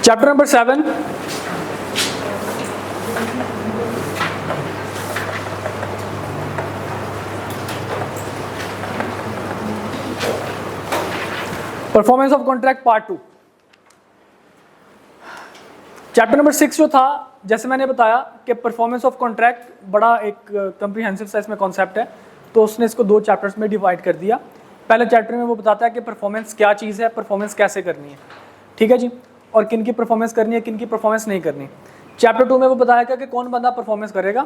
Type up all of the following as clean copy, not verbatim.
Chapter number 7, performance of contract part 2। Chapter number 6 जो था, जैसे मैंने बताया कि परफॉर्मेंस ऑफ कॉन्ट्रैक्ट बड़ा एक कंप्रीहेंसिव सा इसमें कॉन्सेप्ट है, तो उसने इसको 2 चैप्टर्स में डिवाइड कर दिया। पहले चैप्टर में वो बताता है कि परफॉर्मेंस क्या चीज़ है, परफॉर्मेंस कैसे करनी है, ठीक है जी, और किन की परफॉर्मेंस करनी है, किन की परफॉर्मेंस नहीं करनी। चैप्टर 2 में वो बताया कि कौन बंदा परफॉर्मेंस करेगा,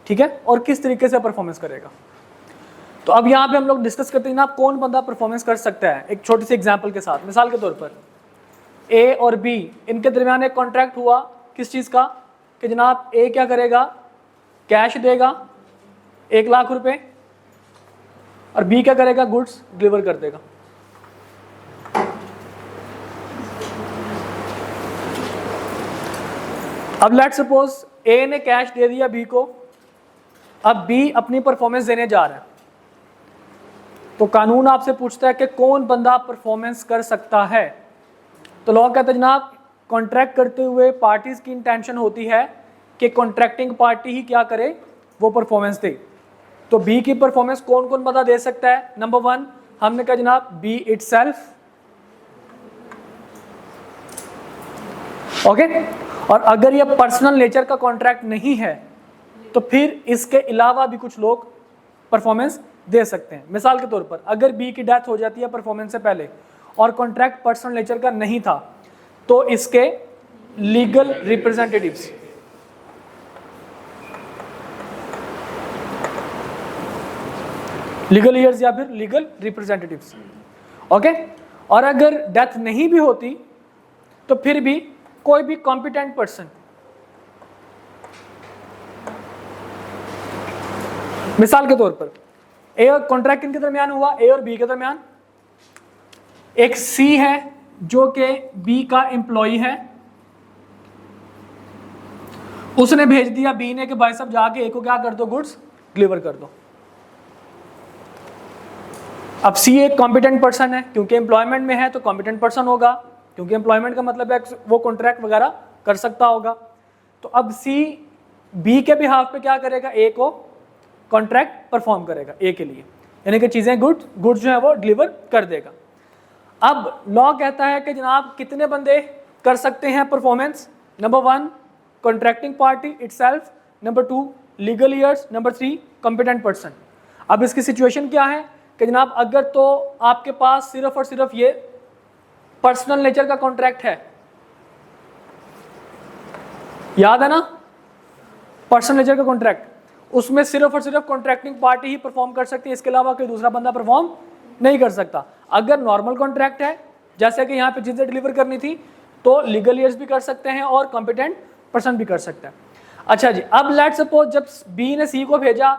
ठीक है, और किस तरीके से परफॉर्मेंस करेगा। तो अब यहाँ पे हम लोग डिस्कस करते हैं ना, कौन बंदा परफॉर्मेंस कर सकता है, एक छोटी सी एग्जांपल के साथ। मिसाल के तौर पर ए और बी, इनके दरमियान एक कॉन्ट्रैक्ट हुआ किस चीज़ का, कि जनाब ए क्या करेगा, कैश देगा 1 लाख रुपए, और बी क्या करेगा, गुड्स डिलीवर कर देगा। अब लेट सपोज ए ने कैश दे दिया बी को, अब बी अपनी परफॉर्मेंस देने जा रहा है, तो कानून आपसे पूछता है कि कौन बंदा परफॉर्मेंस कर सकता है। तो लॉ कहता है जनाब, कॉन्ट्रैक्ट करते हुए पार्टीज की इंटेंशन होती है कि कॉन्ट्रैक्टिंग पार्टी ही क्या करे, वो परफॉर्मेंस दे। तो बी की परफॉर्मेंस कौन कौन बंदा दे सकता है। नंबर 1 हमने कहा जनाब बी इटसेल्फ, ओके। और अगर ये पर्सनल नेचर का कॉन्ट्रैक्ट नहीं है तो फिर इसके अलावा भी कुछ लोग परफॉर्मेंस दे सकते हैं। मिसाल के तौर पर अगर बी की डेथ हो जाती है परफॉर्मेंस से पहले और कॉन्ट्रैक्ट पर्सनल नेचर का नहीं था, तो इसके लीगल रिप्रेजेंटेटिव्स, लीगल ईयर्स या फिर लीगल रिप्रेजेंटेटिव्स, ओके। और अगर डेथ नहीं भी होती तो फिर भी कोई भी कॉम्पिटेंट पर्सन, मिसाल के तौर पर ए और कॉन्ट्रैक्ट किनके दरमियान हुआ, ए और बी के दरमियान। एक सी है जो कि बी का एम्प्लॉय है, उसने भेज दिया बी ने कि भाई साहब जाके ए को क्या कर दो, गुड्स डिलीवर कर दो। अब सी एक कॉम्पिटेंट पर्सन है, क्योंकि एम्प्लॉयमेंट में है तो कॉम्पिटेंट पर्सन होगा, क्योंकि एम्प्लॉयमेंट का मतलब है वो कॉन्ट्रैक्ट वगैरह कर सकता होगा। तो अब सी बी के बिहाफ पे क्या करेगा, ए को कॉन्ट्रैक्ट परफॉर्म करेगा ए के लिए, यानी कि चीजें गुड्स जो है वो डिलीवर कर देगा। अब लॉ कहता है कि जनाब कितने बंदे कर सकते हैं performance. Number 1 contracting party itself, number 2 legal years, number 3 competent person. अब इसकी सिचुएशन क्या है कि जनाब अगर तो आपके पास सिर्फ और सिर्फ ये पर्सनल नेचर का कॉन्ट्रैक्ट है, याद है ना, पर्सनल नेचर का कॉन्ट्रैक्ट, उसमें सिर्फ और सिर्फ कॉन्ट्रैक्टिंग पार्टी ही परफॉर्म कर सकती है, इसके अलावा कोई दूसरा बंदा परफॉर्म नहीं कर सकता। अगर नॉर्मल कॉन्ट्रैक्ट है, जैसे कि यहाँ पे चीजें डिलीवर करनी थी, तो लीगल ईयर्स भी कर सकते हैं और कॉम्पिटेंट पर्सन भी कर सकता है। अच्छा जी, अब लेट सपोज जब बी ने सी को भेजा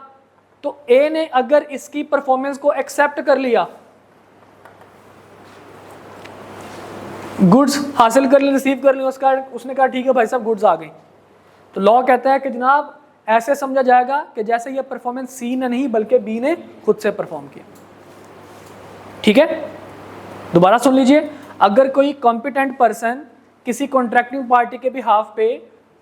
तो ए ने अगर इसकी परफॉर्मेंस को एक्सेप्ट कर लिया, गुड्स हासिल कर ली, रिसीव कर ली, उसने कहा ठीक है भाई साहब गुड्स आ गई, तो लॉ कहता है कि जनाब ऐसे समझा जाएगा कि जैसे ये परफॉर्मेंस सी ने नहीं बल्कि बी ने खुद से परफॉर्म किया। ठीक है, दोबारा सुन लीजिए, अगर कोई कॉम्पिटेंट पर्सन किसी कॉन्ट्रैक्टिंग पार्टी के बिहाफ पे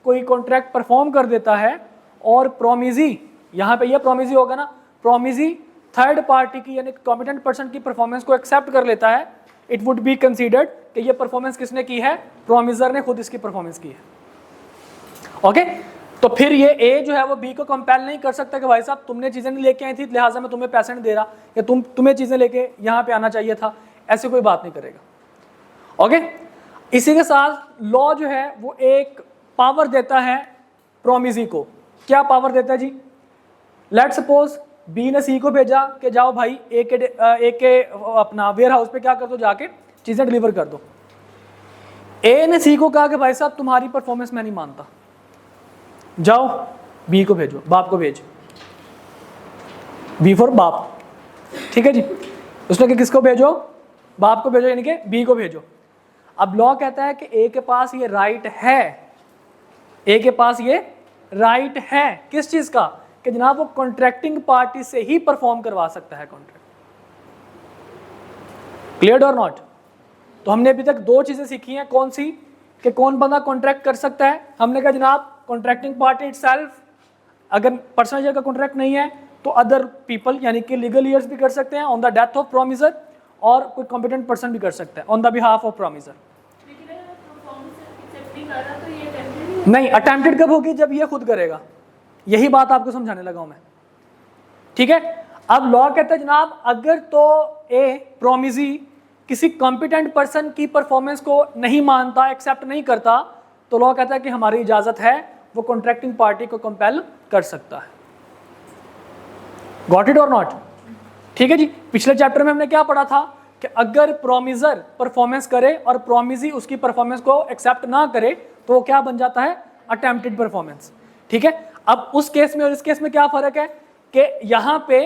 कोई कॉन्ट्रैक्ट परफॉर्म कर देता है और प्रोमिजी, यहाँ पे ये प्रोमिजी होगा ना, प्रोमिजी थर्ड पार्टी की यानी कॉम्पिटेंट पर्सन की परफॉर्मेंस को एक्सेप्ट कर लेता है, इट वुड बी कंसीडर्ड कि ये परफॉर्मेंस किसने की है, प्रोमिजर ने खुद इसकी परफॉर्मेंस की है। ओके, तो फिर ये ए जो है वो बी को कंपेल नहीं कर सकता कि भाई साहब तुमने चीजें नहीं लेके आई थी लिहाजा मैं तुम्हें पैसे नहीं दे रहा, या तुम्हें चीजें लेके यहाँ पे आना चाहिए था, ऐसी कोई बात नहीं करेगा। ओके, इसी के साथ लॉ जो है वो एक पावर देता है प्रोमिजी को। क्या पावर देता है जी, लेट सपोज बी ने सी को भेजा कि जाओ भाई ए के अपना वेयर हाउस पे क्या कर दो, जाके चीजें डिलीवर कर दो। ए ने सी को कहा कि भाई साहब तुम्हारी परफॉर्मेंस मैं नहीं मानता, जाओ बी को भेजो, बाप को भेज, बी फॉर बाप, ठीक है जी। उसने कि किसको भेजो, बाप को भेजो, यानी कि बी को भेजो। अब लॉ कहता है कि ए के पास ये राइट है, ए के पास ये राइट है किस चीज का, कि जनाब वो कॉन्ट्रैक्टिंग पार्टी से ही परफॉर्म करवा सकता है कॉन्ट्रैक्ट। क्लियर और नॉट। तो हमने अभी तक 2 चीजें सीखी हैं, कौन सी, कि कौन बंदा कॉन्ट्रैक्ट कर सकता है? हमने कहा जनाब कॉन्ट्रैक्टिंग पार्टी इटसेल्फ, अगर पर्सनल लेजर का कॉन्ट्रैक्ट नहीं है तो अदर पीपल यानी कि लीगल ईयर्स भी कर सकते हैं on the death of promisor, और कोई कॉम्पिटेंट पर्सन भी कर सकता है on the behalf of promisor. नहीं, अटेम्प्टेड कब होगी? जब ये खुद करेगा। यही बात आपको समझाने लगा हूं मैं, ठीक है। अब लॉ कहता है जनाब अगर तो ए प्रोमिसी किसी कॉम्पिटेंट पर्सन की परफॉर्मेंस को नहीं मानता, एक्सेप्ट नहीं करता, तो लॉ कहता है कि हमारी इजाजत है, वो कॉन्ट्रैक्टिंग पार्टी को कंपेल कर सकता है। गॉट इट और नॉट? ठीक है जी। पिछले चैप्टर में हमने क्या पढ़ा था कि अगर प्रोमिसर परफॉर्मेंस करे और प्रोमिसी उसकी परफॉर्मेंस को एक्सेप्ट ना करे तो वो क्या बन जाता है? Attempted performance. ठीक है। अब उस केस में और इस केस में क्या फर्क है कि यहां पे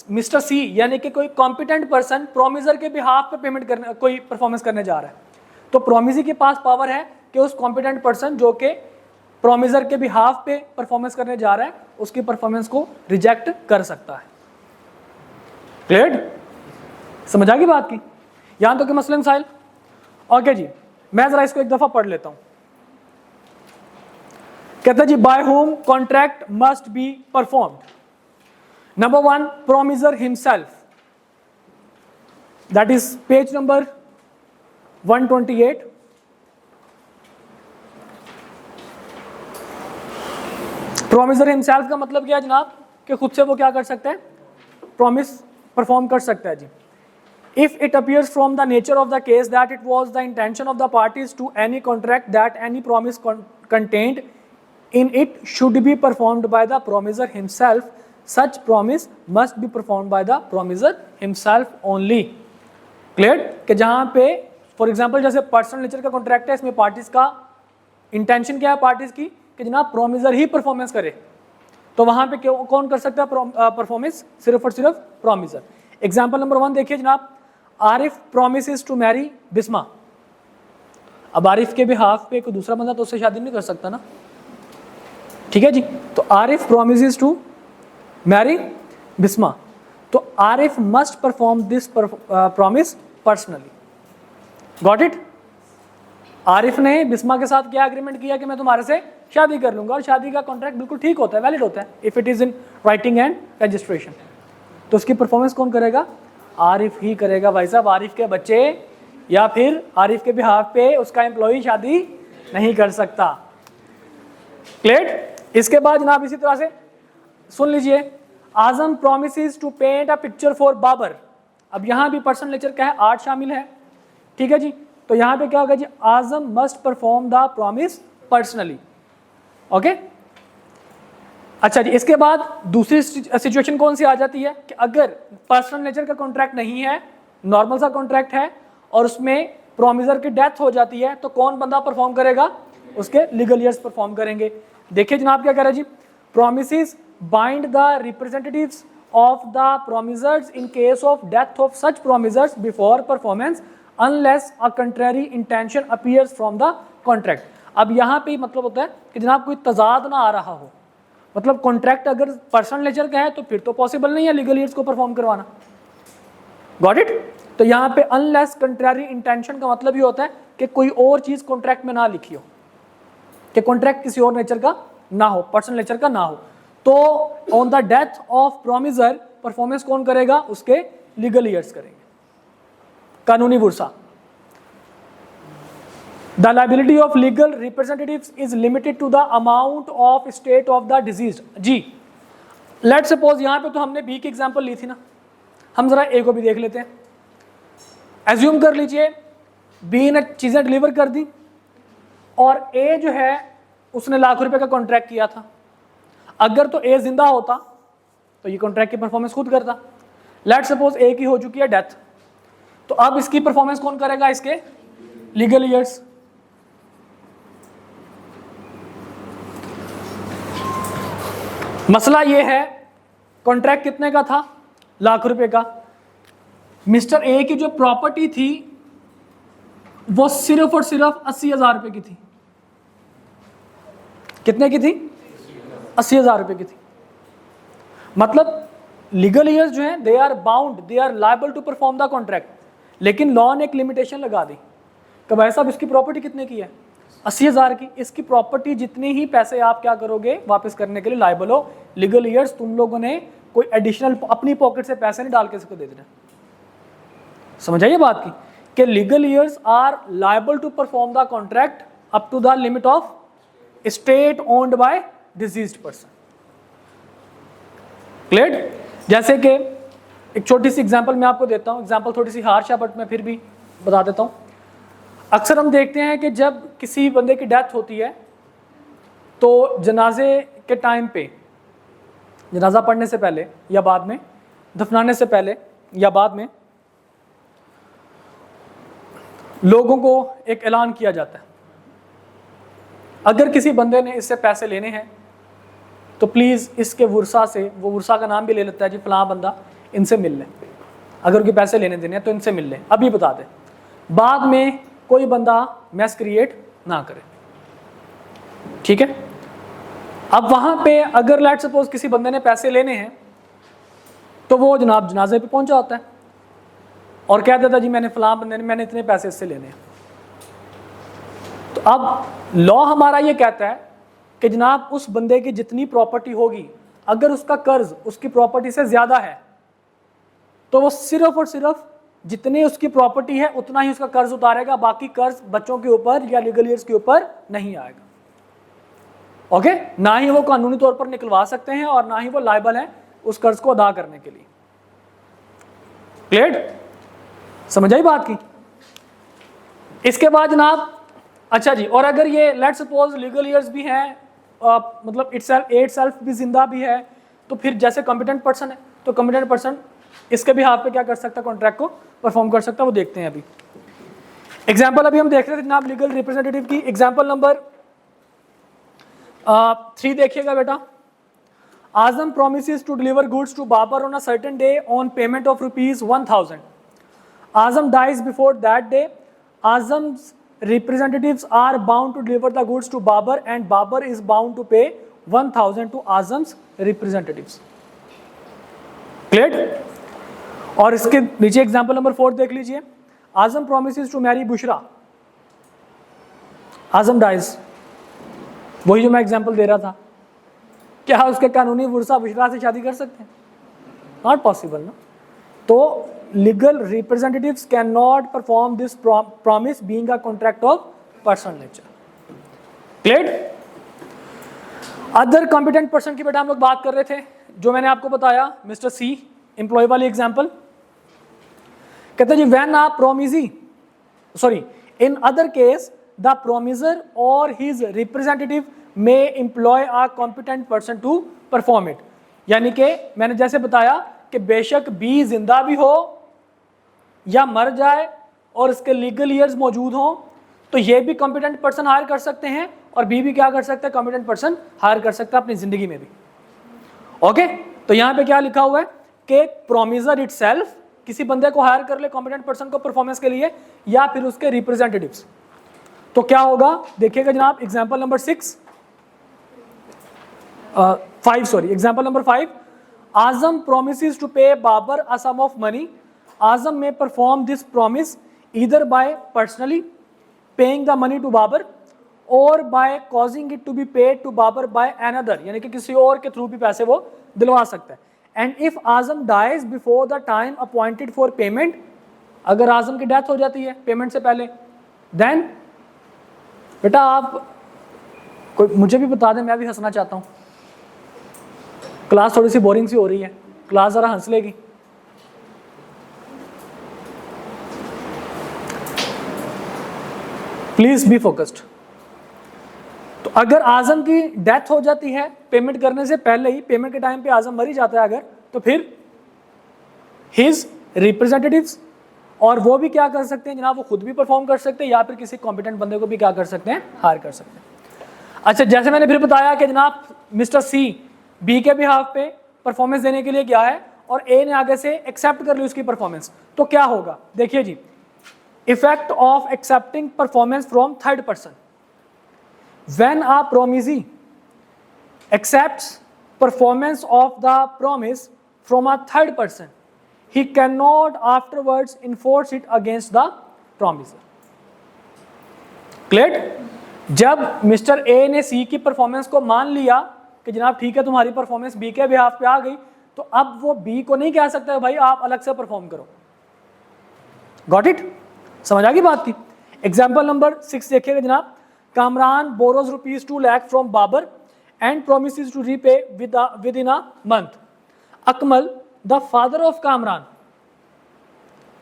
मिस्टर सी यानी कि कोई कॉम्पिटेंट पर्सन प्रोमिसर के बिहाफ पे पेमेंट करने, कोई परफॉर्मेंस करने जा रहा है, तो प्रोमिसी के पास पावर है कि उस कॉम्पिटेंट पर्सन जो कि प्रोमिसर के बिहाफ पे परफॉर्मेंस करने जा रहा है उसकी परफॉर्मेंस को रिजेक्ट कर सकता है। क्लियर? समझ आ गई बात की? यहां तो कि मसलन साइल। ओके जी, मैं जरा इसको एक दफा पढ़ लेता हूं। कहता है जी by whom contract must be performed. Number 1 promisor himself, that is page number 128। Promisor himself का मतलब क्या है जनाब कि खुद से वो क्या कर सकते हैं? प्रॉमिस परफॉर्म कर सकता है जी। If it appears from the nature of the case that it was the intention of the parties to any contract that any promise contained in it should be performed by the promiser himself, such promise must be performed by the promiser himself only. Clear? कि जहाँ पे for example जैसे personal nature का contract है, इसमें parties का intention क्या है पार्टीज की कि जनाब प्रोमिसर ही परफॉर्मेंस करे, तो वहाँ पे कौन कर सकता है परफॉर्मेंस? सिर्फ और सिर्फ प्रोमिसर। एग्जाम्पल नंबर 1 देखिए जनाब, Arif promises to marry Bisma. अब आरिफ के बिहाफ पे कोई दूसरा बंदा तो उससे शादी नहीं कर सकता ना, ठीक है जी। तो Arif promises to marry Bisma, तो Arif must perform this promise personally. Got it? Arif ने बिस्मा के साथ क्या एग्रीमेंट किया कि मैं तुम्हारे से शादी कर लूंगा, और शादी का कॉन्ट्रैक्ट बिल्कुल ठीक होता है, वैलिड होता है if it is in writing and registration. तो उसकी परफॉर्मेंस कौन करेगा? आरिफ ही करेगा भाई साहब। आरिफ के बच्चे या फिर आरिफ के बिहाफ पे उसका एम्प्लॉई शादी नहीं कर सकता। क्लियर? इसके बाद जनाब इसी तरह से सुन लीजिए, Azam promises to paint a picture for Babar. अब यहां भी पर्सनल नेचर का है, आर्ट शामिल है, ठीक है जी। तो यहां पे क्या होगा जी? Azam must perform the promise personally. Okay, अच्छा जी। इसके बाद दूसरी सिचुएशन कौन सी आ जाती है कि अगर पर्सनल नेचर का कॉन्ट्रैक्ट नहीं है, नॉर्मल सा कॉन्ट्रैक्ट है, और उसमें प्रोमिसर की डेथ हो जाती है, तो कौन बंदा परफॉर्म करेगा? उसके लीगल ईयर्स परफॉर्म करेंगे। देखिए जनाब क्या कह रहा है जी, promises bind the representatives of the promisors in case of death of such promisors before performance unless a contrary intention appears from the contract. अब यहाँ पे मतलब होता है कि जनाब कोई तजाद ना आ रहा हो, मतलब कॉन्ट्रैक्ट अगर पर्सनल नेचर का है तो फिर तो पॉसिबल नहीं है लीगल ईयर्स को परफॉर्म करवाना। Got it? तो यहाँ पे अनलेस कंट्रेरी इंटेंशन का मतलब ये होता है कि कोई और चीज कॉन्ट्रैक्ट में ना लिखी हो, कि कॉन्ट्रैक्ट किसी और नेचर का ना हो, पर्सनल नेचर का ना हो, तो on the death of promisor performance कौन करेगा? उसके लीगल ईयर्स करेंगे, कानूनी Bursa. The liability of legal representatives is limited to the amount of estate of the deceased. जी, let's suppose यहाँ पे तो हमने बी की एग्जाम्पल ली थी ना, हम जरा ए को भी देख लेते हैं। एज्यूम कर लीजिए बी ने चीज़ें डिलीवर कर दी और ए जो है उसने ₹1,00,000 का कॉन्ट्रैक्ट किया था। अगर तो ए जिंदा होता तो ये कॉन्ट्रैक्ट की परफॉर्मेंस खुद करता। लेट्स सपोज ए की हो चुकी है डेथ, तो अब इसकी परफॉर्मेंस कौन करेगा? इसके लीगल ईयर्स। मसला ये है कॉन्ट्रैक्ट कितने का था? ₹1,00,000 का। मिस्टर ए की जो प्रॉपर्टी थी वो सिर्फ और सिर्फ 80,000 रुपए की थी। कितने की थी? 80,000 रुपए की थी। मतलब लीगल ईयर्स जो हैं they are bound, they are liable to perform the contract, लेकिन लॉ ने एक लिमिटेशन लगा दी कि भाई साहब इसकी प्रॉपर्टी कितने की है? 80,000 की, इसकी प्रॉपर्टी जितनी ही पैसे आप क्या करोगे वापस करने के लिए लायबल हो। लीगल ईयर्स तुम लोगों ने कोई एडिशनल अपनी पॉकेट से पैसे नहीं डाल के इसको दे देना। समझ आइए बात की कि legal heirs are liable to perform the contract up to the limit of estate owned by deceased person. Clear? जैसे कि एक छोटी सी एग्जांपल मैं आपको देता हूं, एग्जांपल थोड़ी सी हार्श है बट मैं फिर भी बता देता हूं। अक्सर हम देखते हैं कि जब किसी बंदे की डेथ होती है तो जनाजे के टाइम पे, जनाजा पढ़ने से पहले या बाद में, दफनाने से पहले या बाद में, लोगों को एक ऐलान किया जाता है, अगर किसी बंदे ने इससे पैसे लेने हैं तो प्लीज़ इसके वुरसा से, वो वुरसा का नाम भी ले लेता है जी, फलां बंदा, इनसे मिल लें, अगर उनके पैसे लेने देने हैं तो इनसे मिल लें, अभी बता दें, बाद में कोई बंदा मैस क्रिएट ना करे। ठीक है? अब वहां पे अगर लेट सपोज किसी बंदे ने पैसे लेने हैं तो वो जनाब जनाजे पे पहुंचा होता है और कह देता जी मैंने फलां बंदे ने, मैंने इतने पैसे इससे लेने हैं। तो अब लॉ हमारा ये कहता है कि जनाब उस बंदे की जितनी प्रॉपर्टी होगी, अगर उसका कर्ज उसकी प्रॉपर्टी से ज्यादा है तो वो सिर्फ और सिर्फ जितनी उसकी प्रॉपर्टी है उतना ही उसका कर्ज उतारेगा, बाकी कर्ज बच्चों के ऊपर या लीगल ईयर्स के ऊपर नहीं आएगा। ओके? ना ही वो कानूनी तौर पर निकलवा सकते हैं और ना ही वो लायबल है उस कर्ज को अदा करने के लिए। क्लियर? समझ आई बात की? इसके बाद जनाब, अच्छा जी, और अगर ये लेट सपोज लीगल ईयर्स भी हैं, मतलब इटसेल्फ भी जिंदा भी है, तो फिर जैसे कॉम्पिटेंट पर्सन है तो कॉम्पिटेंट पर्सन इसके भी हाथ पे क्या कर सकता है, कॉन्ट्रैक्ट को परफॉर्म कर सकता है। वो देखते हैं अभी एग्जांपल, अभी हम देख रहे थे जनाब लीगल रिप्रेजेंटेटिव की। एग्जांपल नंबर 3 देखिएगा बेटा। आजम promises to deliver goods to Babar on a certain day on payment of ₹1,000. Azam dies before that day. Azam's representatives are bound to deliver the goods to Babar and Babar is bound to pay 1,000 to Azam's representatives. Clear? और इसके नीचे example number 4 देख लीजिए। Azam promises to marry Bushra, Azam dies, वही जो मैं example दे रहा था। क्या उसके कानूनी वुरसा बुशरा से शादी कर सकते हैं? नॉट पॉसिबल ना। तो legal representatives can not perform this promise being a contract of personal nature. Clear? Other competent person की बेटा हम लोग बात कर रहे थे, जो मैंने आपको बताया मिस्टर सी एम्प्लॉय वाली एग्जांपल। कहते जी when a promisee, sorry, in other case the promisor और his representative may employ a competent person to perform it। यानी कि मैंने जैसे बताया कि बेशक बी जिंदा भी हो या मर जाए और इसके लीगल ईयर्स मौजूद हों तो ये भी कॉम्पिटेंट पर्सन हायर कर सकते हैं और बी भी क्या कर सकते हैं, कॉम्पिटेंट पर्सन हायर कर सकता है अपनी जिंदगी में भी। ओके? तो यहाँ पे क्या लिखा हुआ है कि प्रोमिसर इटसेल्फ किसी बंदे को हायर कर ले कॉम्पिटेंट पर्सन को परफॉर्मेंस के लिए, या फिर उसके रिप्रेजेंटेटिव्स। तो क्या होगा देखिएगा जनाब, example number 5, sorry, example number 5. Azam promises to pay Babar a sum of money. Azam may perform this promise either by personally paying the money to Babar or by causing it to be paid to Babar by another, यानी कि किसी और के through भी पैसे वो दिलवा सकता है। And if Azam dies before the time appointed for payment, अगर आजम की डेथ हो जाती है पेमेंट से पहले, then बेटा आप कोई मुझे भी बता दें, मैं भी हंसना चाहता हूँ। क्लास थोड़ी सी बोरिंग सी हो रही है, क्लास जरा हंस लेगी। Please be focused. तो अगर आजम की डेथ हो जाती है पेमेंट करने से पहले ही, पेमेंट के टाइम पे आजम मर ही जाता है अगर, तो फिर हिज रिप्रेजेंटेटिव्स, और वो भी क्या कर सकते हैं जनाब, वो खुद भी परफॉर्म कर सकते हैं या फिर किसी कॉम्पिटेंट बंदे को भी क्या कर सकते हैं, हायर कर सकते हैं। अच्छा, जैसे मैंने फिर बताया कि जनाब मिस्टर सी बी के भी हाफ पे परफॉर्मेंस देने के लिए गया है और ए ने आगे से एक्सेप्ट कर ली उसकी परफॉर्मेंस, तो क्या होगा देखिए जी। Effect of accepting performance from third person. When a promisee accepts performance of the promise from a third person, he cannot afterwards enforce it against the promiser। Clear? जब मिस्टर ए ने सी की performance को मान लिया कि जनाब ठीक है तुम्हारी परफॉर्मेंस बी के बिहाफ पे आ गई, तो अब वो बी को नहीं कह सकता भाई आप अलग से परफॉर्म करो। Got it? समझ आ गई बात की? एग्जाम्पल नंबर 6 देखिएगा जनाब। Kamran borrows ₹2 lakh from Babar and promises to repay within a month. Akmal the father of Kamran,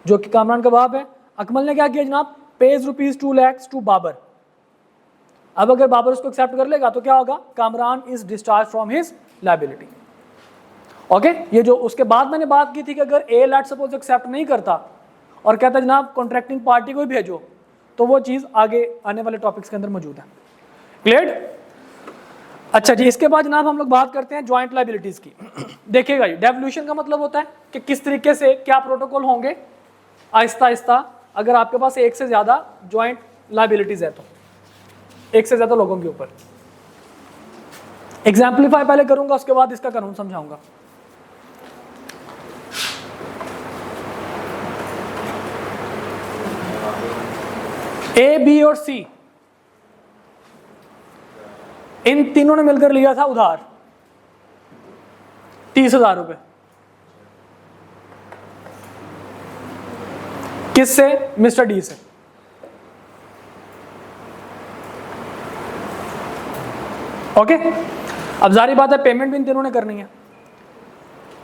जो कि कामरान का बाप है, अकमल ने क्या किया जनाब, पेज ₹2 लाख टू बाबर। अब अगर बाबर उसको एक्सेप्ट कर लेगा तो क्या होगा, Kamran is discharge from his liability. Okay, ये जो उसके बाद मैंने बात की थी कि अगर ए लेट सपोज एक्सेप्ट नहीं करता और कहता जनाब कॉन्ट्रैक्टिंग पार्टी को ही भेजो, तो वो चीज आगे आने वाले टॉपिक्स के अंदर मौजूद है। क्लियर? अच्छा जी, इसके बाद जनाब हम लोग बात करते हैं ज्वाइंट लायबिलिटीज की। देखिएगा जी, डेवल्यूशन का मतलब होता है कि किस तरीके से क्या प्रोटोकॉल होंगे आहिस्ता आहिस्ता अगर आपके पास एक से ज्यादा ज्वाइंट लायबिलिटीज है, तो एक से ज्यादा लोगों के ऊपर। एग्जाम्पलीफाई पहले करूंगा, उसके बाद इसका कानून समझाऊंगा। ए, बी और सी, इन तीनों ने मिलकर लिया था उधार 30,000 रुपए। किससे? मिस्टर डी से। ओके, अब जारी बात है पेमेंट भी इन तीनों ने करनी है।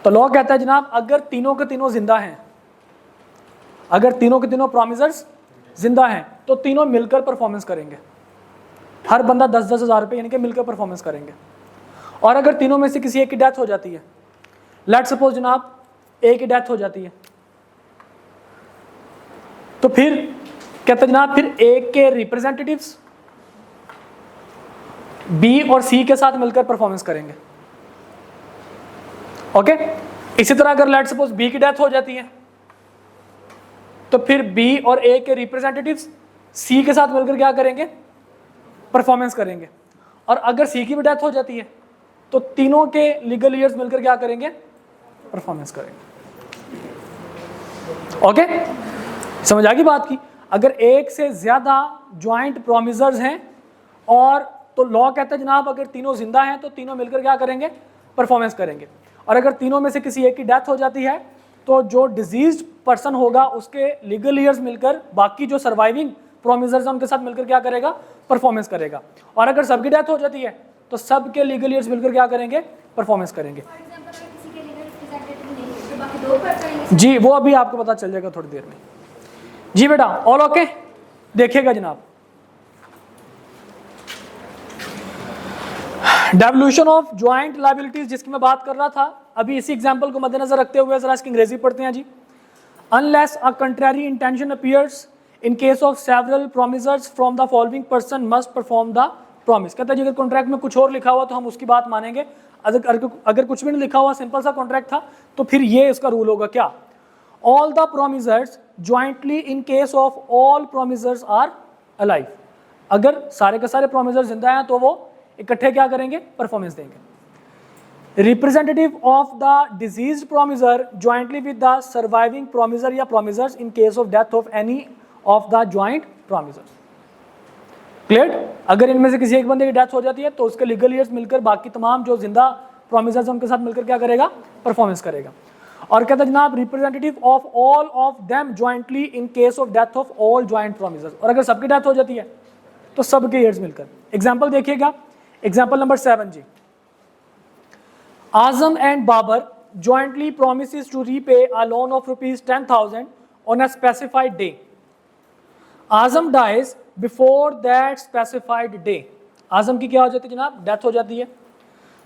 तो लॉ कहता है जनाब अगर तीनों के तीनों जिंदा हैं, अगर तीनों के तीनों प्रॉमिसर्स जिंदा हैं, तो तीनों मिलकर परफॉर्मेंस करेंगे। हर बंदा 10-10 हज़ार रुपये यानी कि मिलकर परफॉर्मेंस करेंगे। और अगर तीनों में से किसी एक की डेथ हो जाती है, लेट सपोज जनाब ए की डेथ हो जाती है, तो फिर कहते जनाब फिर ए के रिप्रेजेंटेटिव्स बी और सी के साथ मिलकर परफॉर्मेंस करेंगे। ओके, इसी तरह अगर लेट सपोज बी की डेथ हो जाती है, तो फिर बी और ए के रिप्रेजेंटेटिव्स सी के साथ मिलकर क्या करेंगे, परफॉर्मेंस करेंगे। और अगर सी की भी डेथ हो जाती है, तो तीनों के लीगल ईयर्स मिलकर क्या करेंगे, परफॉर्मेंस करेंगे। ओके, समझ आ गई बात की? अगर एक से ज्यादा ज्वाइंट प्रोमिसर्स हैं, और तो लॉ कहता है जनाब अगर तीनों जिंदा हैं तो तीनों मिलकर क्या करेंगे, परफॉर्मेंस करेंगे। और अगर तीनों में से किसी एक की डेथ हो जाती है, तो जो डिजीज्ड पर्सन होगा उसके लीगल ईयर्स मिलकर बाकी जो सर्वाइविंग प्रोमिसर्स हैं उनके साथ मिलकर क्या करेगा, परफॉर्मेंस करेगा। और अगर सबकी डेथ हो जाती है तो सबके लीगल ईयर्स मिलकर क्या करेंगे, परफॉर्मेंस करेंगे। जी वो अभी आपको पता चल जाएगा थोड़ी देर में। जी बेटा, ऑल ओके? देखिएगा जनाब, डेवल्यूशन ऑफ ज्वाइंट लायबिलिटीज जिसकी मैं बात कर रहा था, अभी इसी एग्जांपल को मद्देनजर रखते हुए जरा इसकी अंग्रेजी पढ़ते हैं जी। Unless a contrary intention appears in case of several promisors from the following person must perform the promise. कहता है अगर कॉन्ट्रैक्ट में कुछ और लिखा हुआ तो हम उसकी बात मानेंगे, अगर कुछ भी नहीं लिखा हुआ, सिंपल सा कॉन्ट्रैक्ट था, तो फिर ये इसका रूल होगा क्या, all the promisors jointly in case of all promisors are alive. अगर सारे के सारे प्रोमिसर्स जिंदा हैं तो वो इकट्ठे क्या करेंगे, परफॉर्मेंस देंगे। Representative of the deceased promisor jointly with the surviving promisor या promisors in case of death of any of the joint promisors. Clear? अगर इनमें से किसी एक बंदे की डेथ हो जाती है तो उसके लीगल ईयर्स मिलकर बाकी तमाम जो जिंदा प्रोमिसर्स उनके साथ मिलकर क्या करेगा, परफॉर्मेंस करेगा। और कहता है जनाब representative of all of them jointly in case of death of all joint promisors. और अगर सबकी डेथ हो जाती है तो सबके ईयर्स मिलकर। एग्जाम्पल देखिएगा, एग्जाम्पल नंबर 7 जी। Azam and Babar jointly promises to repay a loan of ₹10,000 on a specified day. Azam dies before that specified day. आजम की क्या हो जाती है जनाब, डेथ हो जाती है।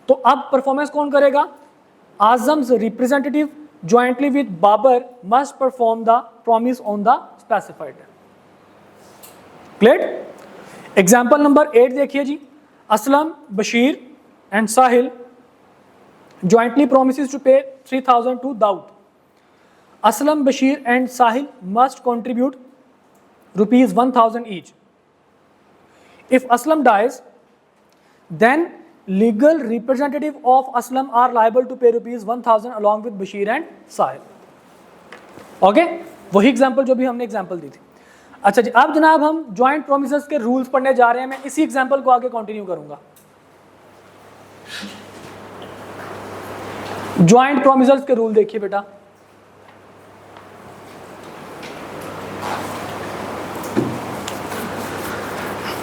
तो अब परफॉर्मेंस कौन करेगा, Azam's representative jointly with Babar must perform the promise on the specified day. Clear? Example number 8 देखिए जी। Aslam, Bashir and Sahil jointly promises to pay 3,000 to Daud. Aslam, Bashir and Sahil must contribute ₹1,000 each. If Aslam dies, then legal representative of Aslam are liable to pay ₹1,000 along with Bashir and Sahil. Okay? वही example जो भी हमने example दी थी। अच्छा जी, अब जनाब हम joint promises के रूल्स पढ़ने जा रहे हैं। मैं इसी एग्जांपल को आगे कंटिन्यू करूंगा। ज्वाइंट प्रोमिसेस के रूल देखिए बेटा,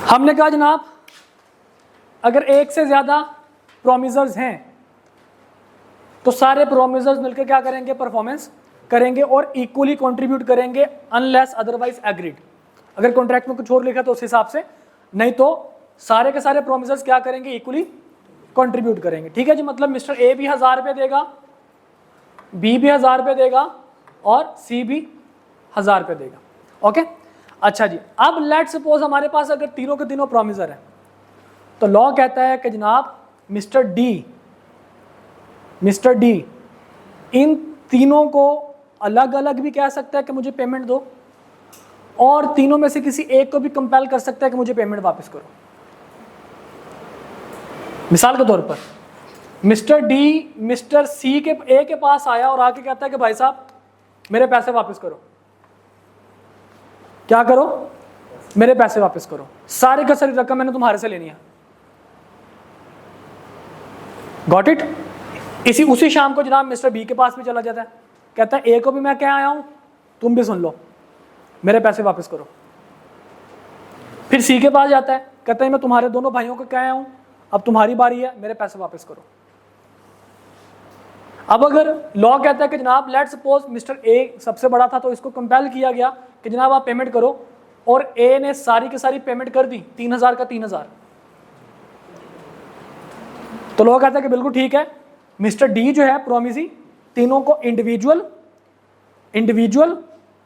हमने कहा जनाब अगर एक से ज्यादा प्रोमिसर्स हैं तो सारे प्रोमिसर्स मिलकर क्या करेंगे, परफॉर्मेंस करेंगे और इक्वली कंट्रीब्यूट करेंगे अनलेस अदरवाइज एग्रीड। अगर कॉन्ट्रैक्ट में कुछ और लिखा तो उस हिसाब से, नहीं तो सारे के सारे प्रोमिसर्स क्या करेंगे, इक्वली कंट्रीब्यूट करेंगे। ठीक है जी, मतलब मिस्टर ए भी 1000 रुपये देगा, बी भी 1000 रुपये देगा और सी भी 1000 रुपये देगा। ओके, अच्छा जी, अब लेट सपोज हमारे पास अगर तीनों के तीनों प्रोमिसर है तो लॉ कहता है कि जनाब मिस्टर डी इन तीनों को अलग अलग भी कह सकता है कि मुझे पेमेंट दो, और तीनों में से किसी एक को भी कंपेल कर सकता है कि मुझे पेमेंट वापस करो। मिसाल के तौर पर मिस्टर डी मिस्टर सी के ए के पास आया और आके कहता है कि भाई साहब मेरे पैसे वापस करो। क्या करो, मेरे पैसे वापस करो, सारी का सारी रकम मैंने तुम्हारे से लेनी है। Got it. उसी शाम को जनाब मिस्टर बी के पास भी चला जाता है, कहता है ए को भी मैं क्या आया हूं, तुम भी सुन लो, मेरे पैसे वापस करो। फिर सी के पास जाता है, कहता है मैं तुम्हारे दोनों भाइयों को क्या आया हूं, अब तुम्हारी बारी है, मेरे पैसे वापस करो। अब अगर लॉ कहता है कि जनाब लेट सपोज मिस्टर ए सबसे बड़ा था तो इसको कंपेल किया गया कि जनाब आप पेमेंट करो, और ए ने सारी की सारी पेमेंट कर दी, 3000 का 3000, तो लॉ कहता है कि बिल्कुल ठीक है, मिस्टर डी जो है प्रोमिसी तीनों को इंडिविजुअल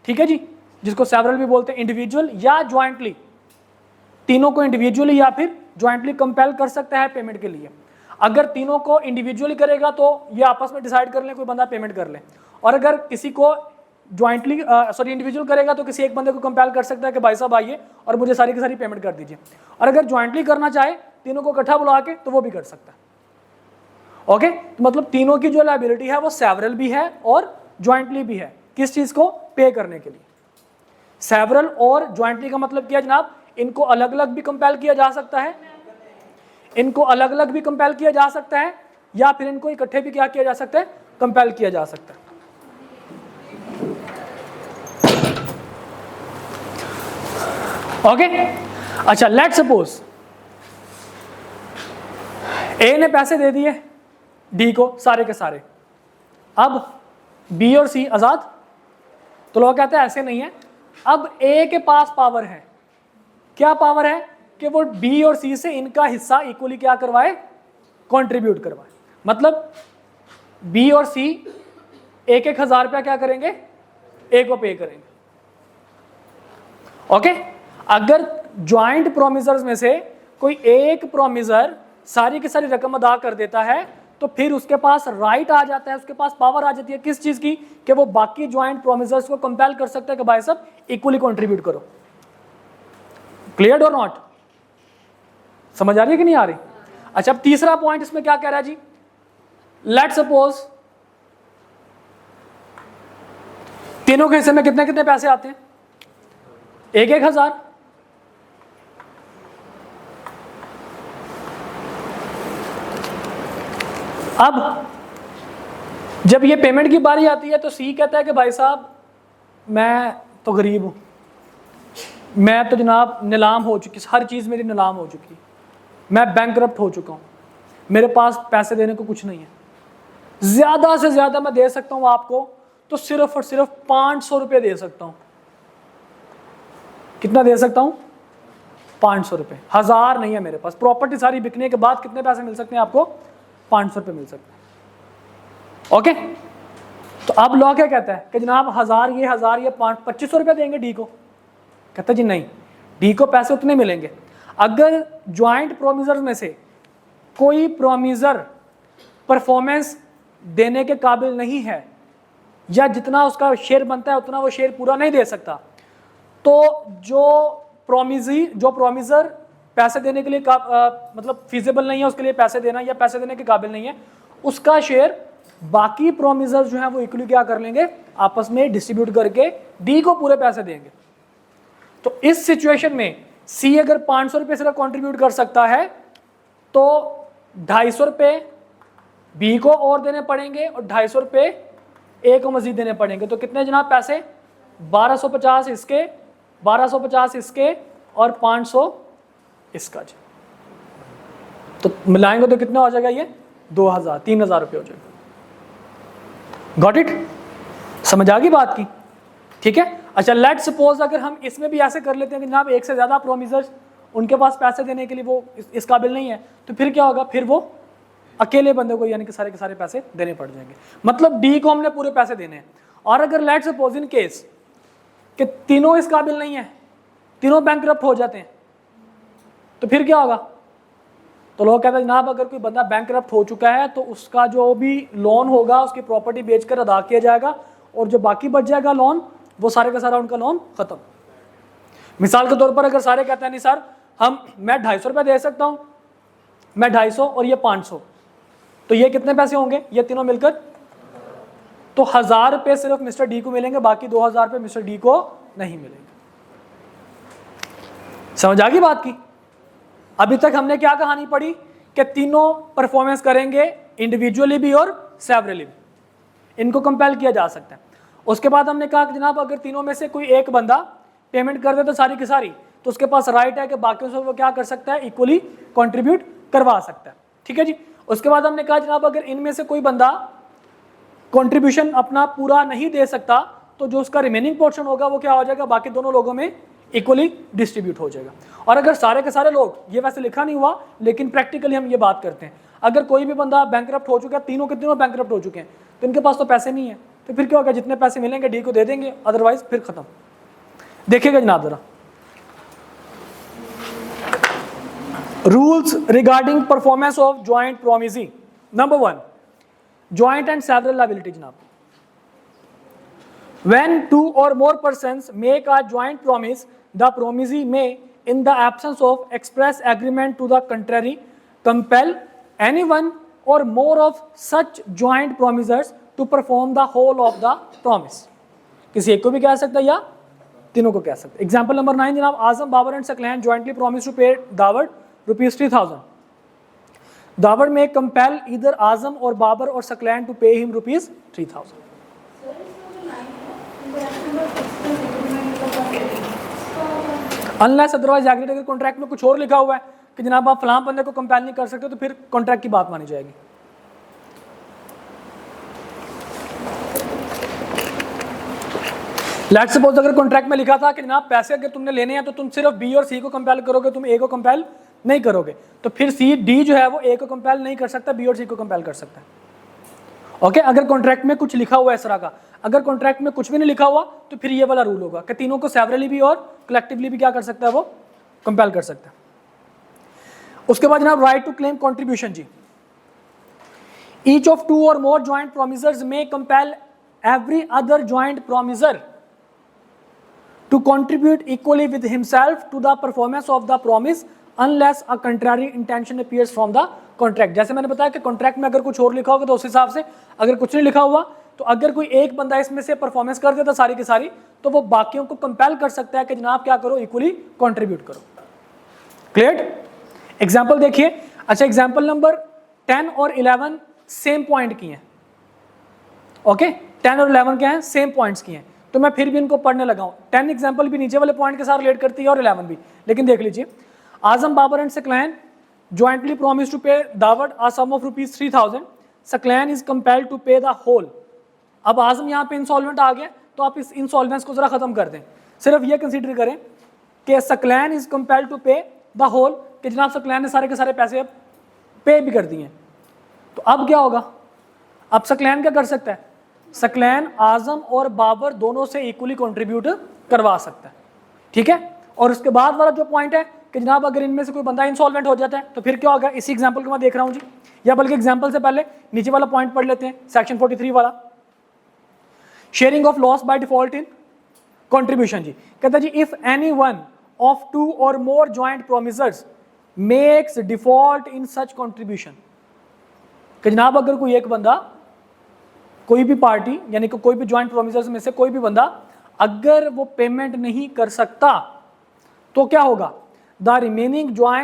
ठीक है जी, जिसको सेवरल भी बोलते हैं, इंडिविजुअल या ज्वाइंटली, तीनों को इंडिविजुअली या फिर ज्वाइंटली कंपेल कर सकता है पेमेंट के लिए। अगर तीनों को इंडिविजुअली करेगा तो ये आपस में डिसाइड कर ले, कोई बंदा पेमेंट कर ले, और अगर किसी को ज्वाइंटली इंडिविजुअल करेगा तो किसी एक बंदे को कंपेल कर सकता है कि भाई साहब आइए और मुझे सारी की सारी पेमेंट कर दीजिए। और अगर ज्वाइंटली करना चाहे तीनों को इकट्ठा बुला के तो वो भी कर सकता है। ओके, तो मतलब तीनों की जो लायबिलिटी है वो सेवरल भी है और ज्वाइंटली भी है, किस चीज को, पे करने के लिए। सेवरल और ज्वाइंटली का मतलब क्या जनाब, इनको अलग अलग भी कंपेल किया जा सकता है, इनको अलग अलग भी कंपेल किया जा सकता है, या फिर इनको इकट्ठे भी क्या किया जा सकता है, कंपेल किया जा सकता है। ओके, अच्छा लेट सपोज ए ने पैसे दे दिए डी को सारे के सारे, अब बी और सी आजाद। तो लोग कहते हैं ऐसे नहीं है, अब ए के पास पावर है, क्या पावर है कि वो बी और सी से इनका हिस्सा इक्वली क्या करवाए, कंट्रीब्यूट करवाए। मतलब बी और सी एक 1000 रुपया क्या करेंगे, ए को पे करेंगे। ओके, अगर ज्वाइंट प्रोमिसर्स में से कोई एक प्रोमिसर सारी की सारी रकम अदा कर देता है तो फिर उसके पास राइट आ जाता है, उसके पास पावर आ जाती है किस चीज की, कि वो बाकी ज्वाइंट प्रोमिसर्स को कंपेल कर सकता है कि भाई साहब इक्वली कंट्रीब्यूट करो। क्लियर और नॉट, समझ आ रही है कि नहीं आ रही? अच्छा, अब तीसरा पॉइंट इसमें क्या कह रहा है जी, लेट सपोज तीनों के हिस्से में कितने कितने पैसे आते हैं, 1000। अब जब ये पेमेंट की बारी आती है तो सी कहता है कि भाई साहब मैं तो गरीब हूं, मैं तो जनाब नीलाम हो चुकी, हर चीज़ मेरी नीलाम हो चुकी, मैं बैंकरप्ट हो चुका हूं, मेरे पास पैसे देने को कुछ नहीं है, ज़्यादा से ज़्यादा मैं दे सकता हूं आपको तो सिर्फ और सिर्फ 500 रुपये दे सकता हूं। कितना दे सकता हूं, 500 रुपये, 1000 नहीं है मेरे पास। प्रॉपर्टी सारी बिकने के बाद कितने पैसे मिल सकते हैं आपको, 500 रुपये मिल सकते हैं। ओके, तो अब लॉ क्या कहता है कि जनाब 1000 ये 2500 रुपये देंगे डी को। कहता जी नहीं, डी को पैसे उतने मिलेंगे। अगर ज्वाइंट प्रोमिसर में से कोई प्रोमिसर परफॉर्मेंस देने के काबिल नहीं है या जितना उसका शेयर बनता है उतना वो शेयर पूरा नहीं दे सकता, तो जो प्रोमिसर पैसे देने के लिए मतलब फिजिबल नहीं है उसके लिए पैसे देना या पैसे देने के काबिल नहीं है, उसका शेयर बाकी प्रोमिसर जो है वो इक्वली क्या कर लेंगे, आपस में डिस्ट्रीब्यूट करके डी को पूरे पैसे देंगे। तो इस सिचुएशन में सी अगर 500 रुपये सिर्फ कंट्रीब्यूट कर सकता है तो 250 रुपये बी को और देने पड़ेंगे और 250 रुपये ए को मजीद देने पड़ेंगे। तो कितने जनाब पैसे? 1250 इसके, 1250 इसके और 500 इसका जी। तो मिलाएंगे तो कितना हो जाएगा? ये 2000, 3000 रुपये हो जाएगा। Got it? समझ आ गई बात की? ठीक है। अच्छा, लेट सपोज अगर हम इसमें भी ऐसे कर लेते हैं कि जनाब एक से ज़्यादा प्रोमिसर्स, उनके पास पैसे देने के लिए वो इस काबिल नहीं है, तो फिर क्या होगा? फिर वो अकेले बंदे को यानी कि सारे के सारे पैसे देने पड़ जाएंगे। मतलब डी को हमने पूरे पैसे देने हैं। और अगर लेट सपोज इन केस कि तीनों इस काबिल नहीं है, तीनों बैंकरप्ट हो जाते हैं, तो फिर क्या होगा? तो लोग कहते हैं जनाब अगर कोई बंदा बैंकरप्ट हो चुका है तो उसका जो भी लोन होगा उसकी प्रॉपर्टी बेचकर अदा किया जाएगा और जो बाकी बच जाएगा लोन, वो सारे का सारा उनका लोन खत्म। मिसाल के तौर पर अगर सारे कहते हैं नहीं सर मैं 250 रुपये दे सकता हूँ, मैं 250 और ये 500, तो ये कितने पैसे होंगे? ये तीनों मिलकर तो 1000 रुपये सिर्फ मिस्टर डी को मिलेंगे, बाकी 2000 रुपये मिस्टर डी को नहीं मिलेंगे। समझ आ गई बात की? अभी तक हमने क्या कहानी पढ़ी कि तीनों परफॉर्मेंस करेंगे इंडिविजुअली भी और सेवरली भी, इनको कंपेल किया जा सकता है। उसके बाद हमने कहा कि जनाब अगर तीनों में से कोई एक बंदा पेमेंट कर दे तो सारी की सारी, तो उसके पास राइट है कि बाकियों से वो क्या कर सकता है? इक्वली कंट्रीब्यूट करवा सकता है। ठीक है जी। उसके बाद हमने कहा जनाब अगर इनमें से कोई बंदा कंट्रीब्यूशन अपना पूरा नहीं दे सकता तो जो उसका रिमेनिंग पोर्शन होगा वो क्या हो जाएगा? बाकी दोनों लोगों में इक्वली डिस्ट्रीब्यूट हो जाएगा। और अगर सारे के सारे लोग, ये वैसे लिखा नहीं हुआ लेकिन प्रैक्टिकली हम ये बात करते हैं, अगर कोई भी बंदा बैंकरप्ट हो चुका है, तीनों के तीनों बैंकरप्ट हो चुके हैं, तो इनके पास तो पैसे नहीं है, तो फिर क्या होगा? जितने पैसे मिलेंगे डी को दे देंगे, अदरवाइज फिर खत्म। देखिएगा जनाब जरा, rules regarding performance of joint promisee. Number 1, joint and several liability. जनाब, when 2 or more persons make a joint promise, the promisee may, in the absence of express agreement to the contrary, compel any one or more of such joint promisers to perform the whole of the promise। किसी एक को भी कह सकता है या तीनों को कह सकता है। एग्जाम्पल नंबर 9 जनाब, Azam, Babar and Saqlain jointly promise to pay Dawar ₹3000। Dawar may compel either Azam or Babar or Saqlain to pay him ₹3000। Unless otherwise agreed, अगर कॉन्ट्रैक्ट में कुछ और लिखा हुआ है कि जनाब आप फलां बंदे को कंपेल नहीं कर सकते, तो फिर कॉन्ट्रैक्ट की बात मानी जाएगी। लेट्स सपोज अगर कॉन्ट्रैक्ट में लिखा था कि जनाब पैसे अगर तुमने लेने हैं तो तुम सिर्फ बी और सी को कंपेल करोगे, तुम ए को कंपेल नहीं करोगे, तो फिर सी डी जो है वो ए को कंपेल नहीं कर सकता, बी और सी को कंपेल कर सकता है। ओके, अगर कॉन्ट्रैक्ट में कुछ लिखा हुआ है इस तरह का। अगर कॉन्ट्रैक्ट में कुछ भी नहीं लिखा हुआ तो फिर ये वाला रूल होगा कि तीनों को सेवरली भी और कलेक्टिवली भी क्या कर सकता है? वो कंपेल कर सकता है। उसके बाद जनाब राइट टू क्लेम कंट्रीब्यूशन जी। Each of 2 or more joint promisers may compel every other joint promiser to contribute equally with himself to the performance of the promise unless a contrary intention appears from the contract। जैसे मैंने बताया कि contract में अगर कुछ और लिखा होगा तो उस हिसाब से, अगर कुछ नहीं लिखा हुआ तो अगर कोई एक बंदा इसमें से परफॉर्मेंस कर देता सारी की सारी, तो वो बाकियों को कंपेल कर सकता है कि जनाब क्या करो? इक्वली कंट्रीब्यूट करो। क्लियर? एग्जांपल देखिए। अच्छा, एग्जांपल नंबर 10 और 11 सेम पॉइंट की हैं। ओके, 10 और 11 क्या हैं? सेम पॉइंट्स की हैं। तो मैं फिर भी इनको पढ़ने लगा हूं। 10 एग्जांपल भी नीचे वाले पॉइंट के साथ रिलेट करती है और 11 भी, लेकिन देख लीजिए। Azam, Babar and Saqlain jointly promised to pay Dawar a sum of ₹3000। Saqlain is compelled to pay the whole। अब आजम यहाँ पे इंसॉल्वेंट आ गया, तो आप इस इंसॉल्वेंस को जरा खत्म कर दें। सिर्फ ये कंसीडर करें कि सकलैन इज कंपेल्ड टू पे द होल, कि जनाब सकलैन ने सारे के सारे पैसे पे भी कर दिए। तो अब क्या होगा? अब सकलैन क्या कर सकता है? सकलैन आजम और बाबर दोनों से इक्वली कंट्रीब्यूट करवा सकता है। ठीक है। और उसके बाद वाला जो पॉइंट है कि जनाब अगर इनमें से कोई बंदा इंसॉल्वेंट हो जाता है तो फिर क्या होगा? इसी एग्जांपल को मैं देख रहा हूं जी, या बल्कि एग्जांपल से पहले नीचे वाला पॉइंट पढ़ लेते हैं, सेक्शन 43 वाला, sharing of loss by default in contribution जी। कहता है जी, if any one of 2 or more joint promisers makes default in such contribution, कि जनाब अगर कोई एक बंदा, कोई भी पार्टी यानी कि कोई भी ज्वाइंट प्रोमिसर्स में से कोई भी बंदा अगर वो पेमेंट नहीं कर सकता तो क्या होगा, द रिमेनिंग ज्वाइंट